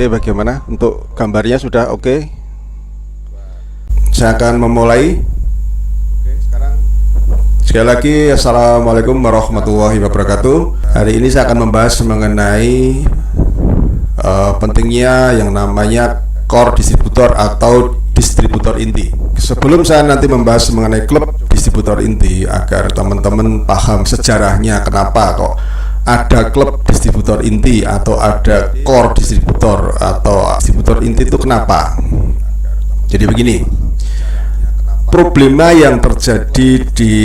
Oke, bagaimana untuk gambarnya? Sudah oke? Saya akan memulai. Sekali lagi, assalamualaikum warahmatullahi wabarakatuh. Hari ini saya akan membahas mengenai pentingnya yang namanya core distributor atau distributor inti. Sebelum saya nanti membahas mengenai klub distributor inti, agar teman-teman paham sejarahnya kenapa kok ada klub distributor inti atau ada core distributor atau distributor inti itu kenapa. Jadi begini, problema yang terjadi di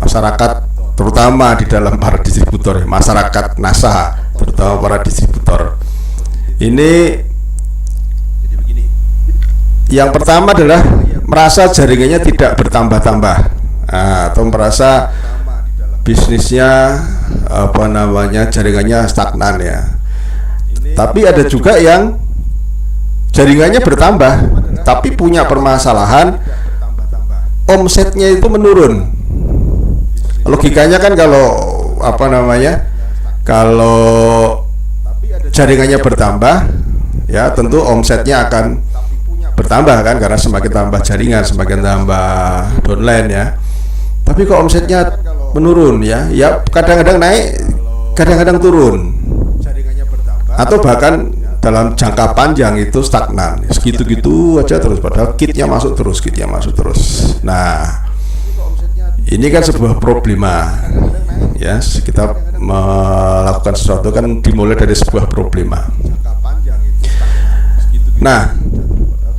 masyarakat, terutama di dalam para distributor, masyarakat NASA, terutama para distributor ini, yang pertama adalah merasa jaringannya tidak bertambah-tambah, atau merasa bisnisnya jaringannya stagnan ya. Tapi ada juga yang jaringannya bertambah tapi punya permasalahan, omsetnya itu menurun. Logikanya kan kalau kalau jaringannya bertambah ya tentu omsetnya akan bertambah kan, karena semakin tambah jaringan semakin tambah downline ya. Tapi kok omsetnya menurun ya kadang-kadang naik, kadang-kadang turun, atau bahkan dalam jangka panjang itu stagnan, segitu-gitu aja terus, padahal kitnya masuk terus. Nah, ini kan sebuah problema ya. Kita melakukan sesuatu kan dimulai dari sebuah problema. Nah,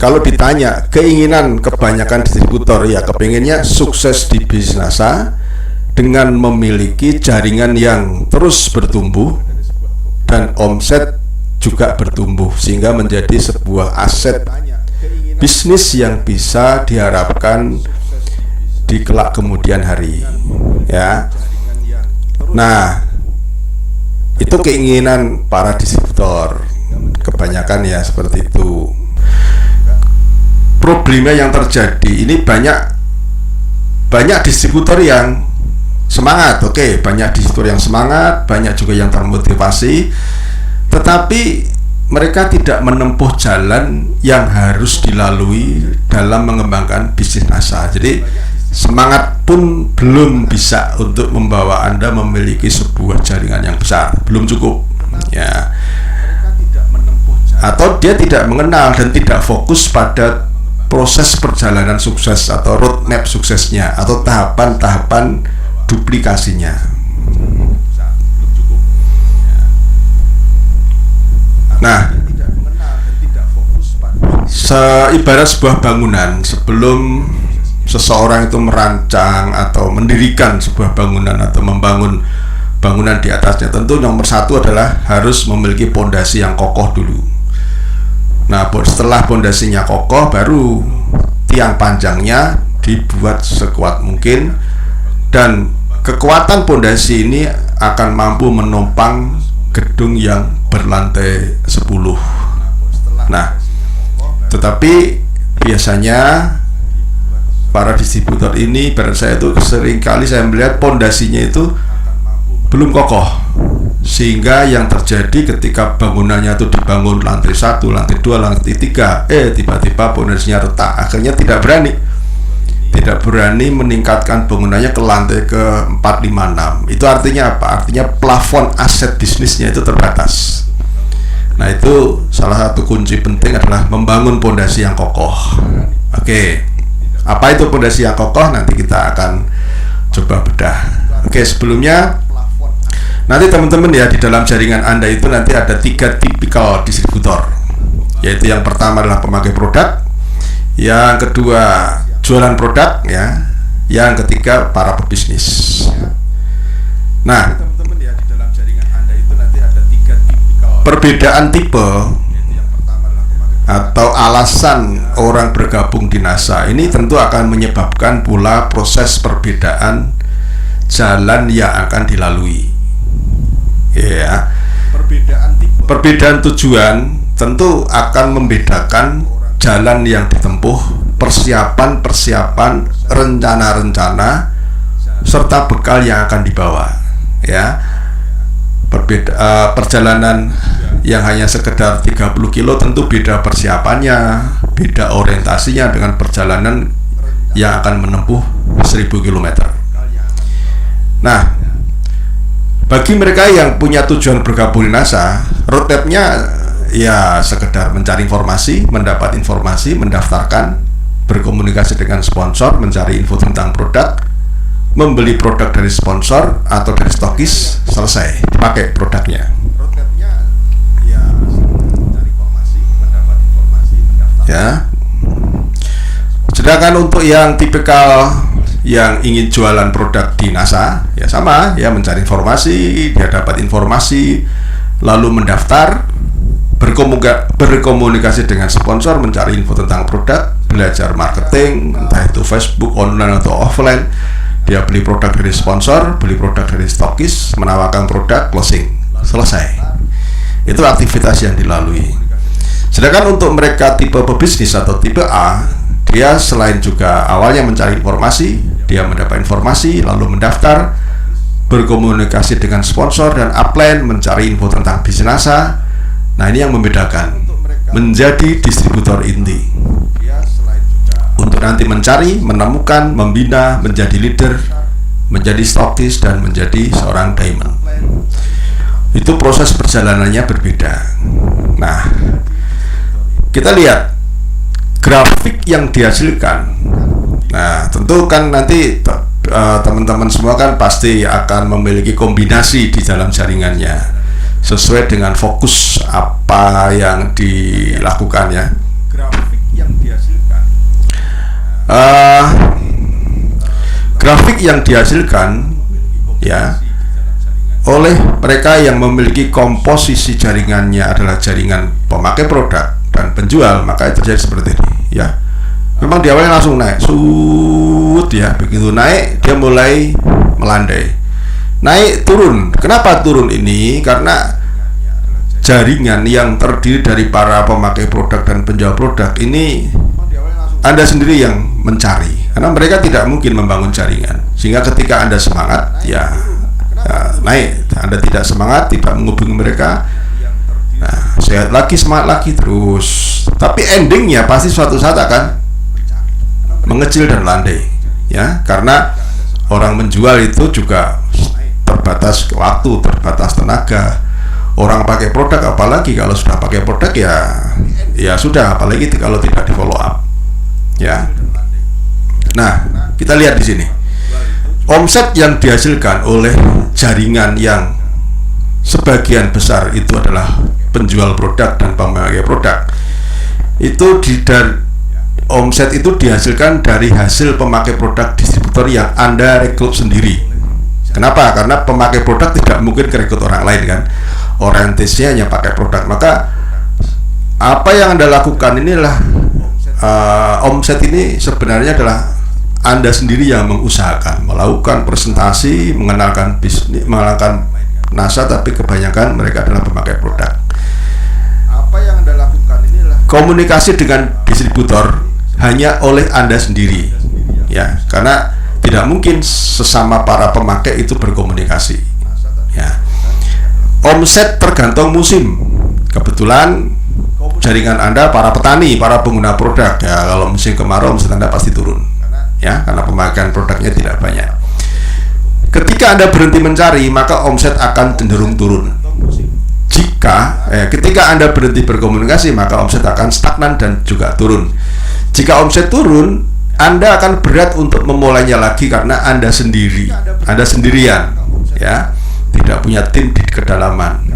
kalau ditanya keinginan kebanyakan distributor, ya kepinginnya sukses di bisnis NASA dengan memiliki jaringan yang terus bertumbuh dan omset juga bertumbuh, sehingga menjadi sebuah aset bisnis yang bisa diharapkan di kelak kemudian hari ya. Nah, itu keinginan para distributor kebanyakan ya, seperti itu. Problemnya yang terjadi ini, banyak distributor yang semangat, oke, banyak distributor yang semangat, banyak juga yang termotivasi, tetapi mereka tidak menempuh jalan yang harus dilalui dalam mengembangkan bisnis NASA. Jadi semangat pun belum bisa untuk membawa Anda memiliki sebuah jaringan yang besar, belum cukup ya. Atau dia tidak mengenal dan tidak fokus pada proses perjalanan sukses atau roadmap suksesnya atau tahapan-tahapan duplikasinya. Nah, ibarat sebuah bangunan, sebelum seseorang itu merancang atau mendirikan sebuah bangunan atau membangun bangunan di atasnya, tentu nomor satu adalah harus memiliki pondasi yang kokoh dulu. Nah, setelah pondasinya kokoh, baru tiang panjangnya dibuat sekuat mungkin, dan kekuatan pondasi ini akan mampu menopang gedung yang berlantai 10. Nah, tetapi biasanya para distributor ini, pada saya itu sering kali saya melihat pondasinya itu belum kokoh, sehingga yang terjadi ketika bangunannya itu dibangun lantai 1, lantai 2, lantai 3, tiba-tiba pondasinya retak, akhirnya tidak berani meningkatkan bangunannya ke lantai ke 4, 5, 6. Itu artinya apa? Artinya plafon aset bisnisnya itu terbatas. Nah, itu salah satu kunci penting adalah membangun pondasi yang kokoh. Oke, apa itu pondasi yang kokoh? Nanti kita akan coba bedah. Oke, sebelumnya nanti teman-teman ya, di dalam jaringan Anda itu nanti ada 3 tipikal distributor, yaitu yang pertama adalah pemakai produk, yang kedua jualan produk ya, yang ketiga para pebisnis. Nah, perbedaan tipe atau alasan orang bergabung di NASA ini tentu akan menyebabkan pula proses perbedaan jalan yang akan dilalui ya. Perbedaan tujuan tentu akan membedakan jalan yang ditempuh, persiapan-persiapan, rencana-rencana, serta bekal yang akan dibawa ya. perjalanan yang hanya sekedar 30 kilo tentu beda persiapannya, beda orientasinya dengan perjalanan yang akan menempuh 1000 km. Nah, bagi mereka yang punya tujuan bergabung di NASA, roadmap-nya ya sekedar mencari informasi, mendapat informasi, mendaftarkan, berkomunikasi dengan sponsor, mencari info tentang produk, membeli produk dari sponsor atau dari stokis, selesai, dipakai produknya. Ya. Sedangkan untuk yang tipikal yang ingin jualan produk di NASA, ya sama, ya mencari informasi, dia dapat informasi, lalu mendaftar, berkomunikasi dengan sponsor, mencari info tentang produk, belajar marketing, entah itu Facebook, online atau offline. Dia beli produk dari sponsor, beli produk dari stokis, menawarkan produk, closing, selesai. Itu aktivitas yang dilalui. Sedangkan untuk mereka tipe pebisnis atau tipe A, dia selain juga awalnya mencari informasi, dia mendapat informasi, lalu mendaftar, berkomunikasi dengan sponsor dan upline, mencari info tentang bisnis NASA. Nah, ini yang membedakan menjadi distributor inti. Untuk nanti mencari, menemukan, membina, menjadi leader, menjadi stokis, dan menjadi seorang diamond. Itu proses perjalanannya berbeda. Nah, kita lihat grafik yang dihasilkan. Nah, tentu kan nanti teman-teman semua kan pasti akan memiliki kombinasi di dalam jaringannya sesuai dengan fokus apa yang dilakukan ya. Grafik yang dihasilkan. Grafik yang dihasilkan ya oleh mereka yang memiliki komposisi jaringannya adalah jaringan pemakai produk dan penjual, maka terjadi seperti ini ya. Memang di awalnya langsung naik ya, begitu naik dia mulai melandai, naik turun. Kenapa turun ini? Karena jaringan yang terdiri dari para pemakai produk dan penjual produk ini Anda sendiri yang mencari, karena mereka tidak mungkin membangun jaringan. Sehingga ketika Anda semangat ya naik, Anda tidak semangat, tidak menghubungi mereka, nah sehat lagi, semangat lagi terus. Tapi endingnya pasti suatu saat akan mengecil dan landai ya, karena orang menjual itu juga terbatas waktu, terbatas tenaga. Orang pakai produk, apalagi kalau sudah pakai produk ya sudah, apalagi kalau tidak di follow up ya. Nah, kita lihat di sini omset yang dihasilkan oleh jaringan yang sebagian besar itu adalah penjual produk dan pemakai produk. Itu omset itu dihasilkan dari hasil pemakai produk distributor yang Anda rekrut sendiri. Kenapa? Karena pemakai produk tidak mungkin rekrut orang lain kan. Orientasinya hanya pakai produk. Maka apa yang Anda lakukan inilah omset ini sebenarnya adalah Anda sendiri yang mengusahakan, melakukan presentasi, mengenalkan bisnis, mengenalkan NASA, tapi kebanyakan mereka adalah pemakai produk. Apa yang Anda lakukan inilah komunikasi dengan distributor hanya oleh Anda sendiri ya, karena tidak mungkin sesama para pemakai itu berkomunikasi ya. Omset tergantung musim. Kebetulan jaringan Anda para petani, para pengguna produk ya, kalau musim kemarau omset Anda pasti turun ya, karena pemakaian produknya tidak banyak. Ketika Anda berhenti mencari, maka omset akan cenderung turun. Ketika Anda berhenti berkomunikasi, maka omset akan stagnan dan juga turun. Jika omset turun, Anda akan berat untuk memulainya lagi karena Anda sendirian ya, tidak punya tim di kedalaman.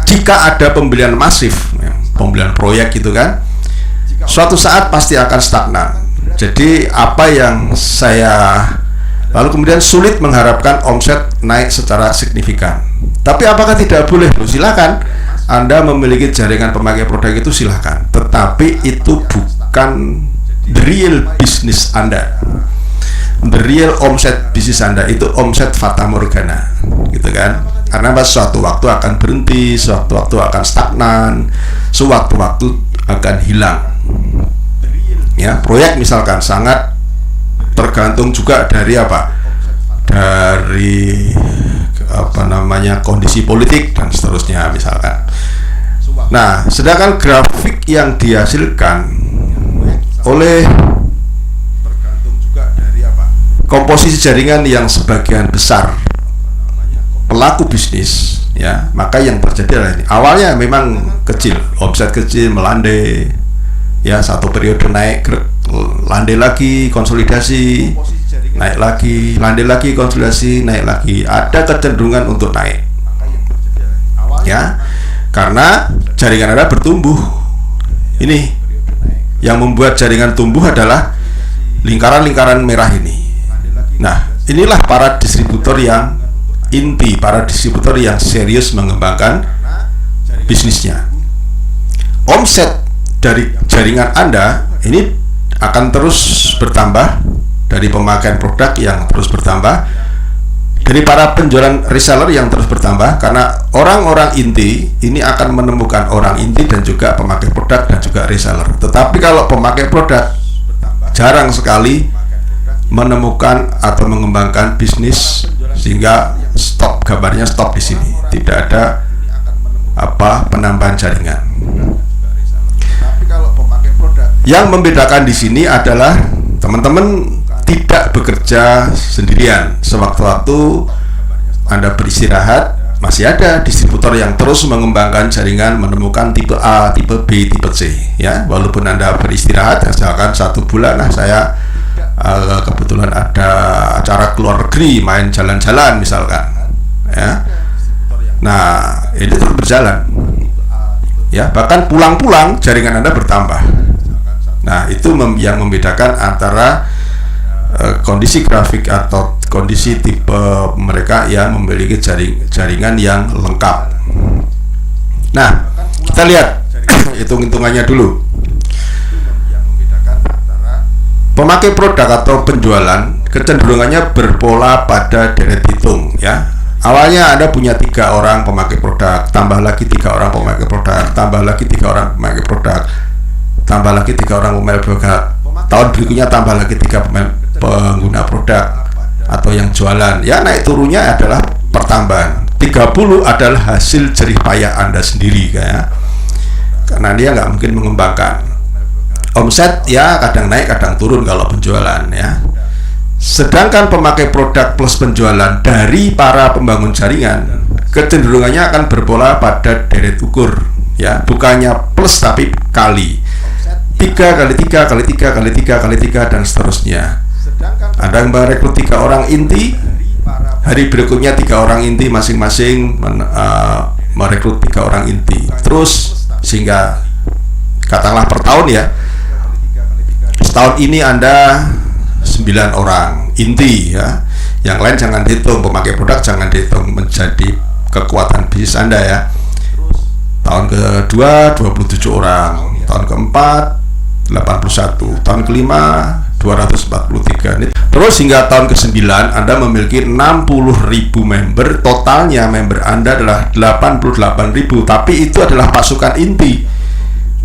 Jika ada pembelian masif, pembelian proyek gitu kan, suatu saat pasti akan stagnan. Jadi apa yang lalu kemudian sulit mengharapkan omset naik secara signifikan. Tapi apakah tidak boleh? Silakan, Anda memiliki jaringan pemakai produk itu silakan. Tetapi itu bukan the real bisnis Anda. The real omset bisnis Anda itu omset fata morgana, gitu kan? Karena suatu waktu akan berhenti, suatu waktu akan stagnan, suatu waktu akan hilang. Ya, proyek misalkan sangat tergantung juga dari apa? Dari kondisi politik dan seterusnya misalkan. Nah, sedangkan grafik yang dihasilkan oleh komposisi jaringan yang sebagian besar pelaku bisnis, ya, maka yang terjadi adalah ini. Awalnya memang kecil, omset kecil, melandai, ya, satu periode naik, landai lagi, konsolidasi, naik lagi, landai lagi, konsolidasi, naik lagi. Ada kecenderungan untuk naik, ya, karena jaringan Anda bertumbuh. Ini yang membuat jaringan tumbuh adalah lingkaran-lingkaran merah ini. Nah, inilah para distributor yang inti, para distributor yang serius mengembangkan bisnisnya. Omset dari jaringan Anda ini akan terus bertambah dari pemakaian produk yang terus bertambah, dari para penjualan reseller yang terus bertambah, karena orang-orang inti ini akan menemukan orang inti dan juga pemakai produk dan juga reseller. Tetapi kalau pemakai produk jarang sekali menemukan atau mengembangkan bisnis, sehingga stop, gambarnya stop di sini, tidak ada penambahan jaringan. Yang membedakan di sini adalah teman-teman tidak bekerja sendirian. Sewaktu-waktu Anda beristirahat, masih ada distributor yang terus mengembangkan jaringan, menemukan tipe A, tipe B, tipe C, ya. Walaupun Anda beristirahat, misalkan 1 bulan, nah saya kebetulan ada acara keluar negeri, main jalan-jalan misalkan, ya. Nah, ini terus berjalan, ya, bahkan pulang-pulang jaringan Anda bertambah. Nah, itu yang membedakan antara kondisi grafik atau kondisi tipe mereka yang memiliki jaringan yang lengkap. Nah, kita lihat hitung-hitungannya dulu. Pemakai produk atau penjualan kecenderungannya berpola pada deret hitung, ya. Awalnya Anda punya 3 orang pemakai produk, tambah lagi 3 orang pemakai produk, tambah lagi 3 orang pemakai produk, tambah lagi 3 orang pemakai produk. Tahun berikutnya tambah lagi 3 pengguna produk atau yang jualan. Ya, naik turunnya adalah pertambahan. 30 adalah hasil jerih payah Anda sendiri, ya. Karena dia nggak mungkin mengembangkan. Omset ya kadang naik kadang turun kalau penjualan, ya. Sedangkan pemakai produk plus penjualan dari para pembangun jaringan kecenderungannya akan berpola pada deret ukur, ya, bukannya plus tapi kali 3 kali 3 kali 3 kali 3 kali 3 dan seterusnya. Anda merekrut 3 orang inti, hari berikutnya 3 orang inti masing-masing merekrut 3 orang inti terus, sehingga katakanlah per tahun, ya, setahun ini Anda 9 orang inti, ya. Yang lain jangan dihitung, pemakai produk jangan dihitung menjadi kekuatan bisnis Anda, ya. Tahun kedua 27 orang, tahun keempat 81, tahun kelima 243. Terus hingga tahun ke-9 Anda memiliki 60.000 member. Totalnya member Anda adalah 88.000, tapi itu adalah pasukan inti.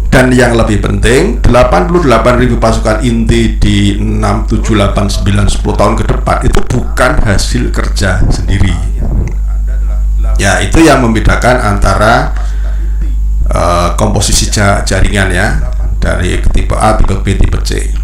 Dan yang lebih penting, 88.000 pasukan inti di 6, 7, 8, 9, 10 tahun ke depan itu bukan hasil kerja sendiri. Ya, itu yang membedakan antara komposisi jaringan, ya, dari tipe A, tipe B, tipe C.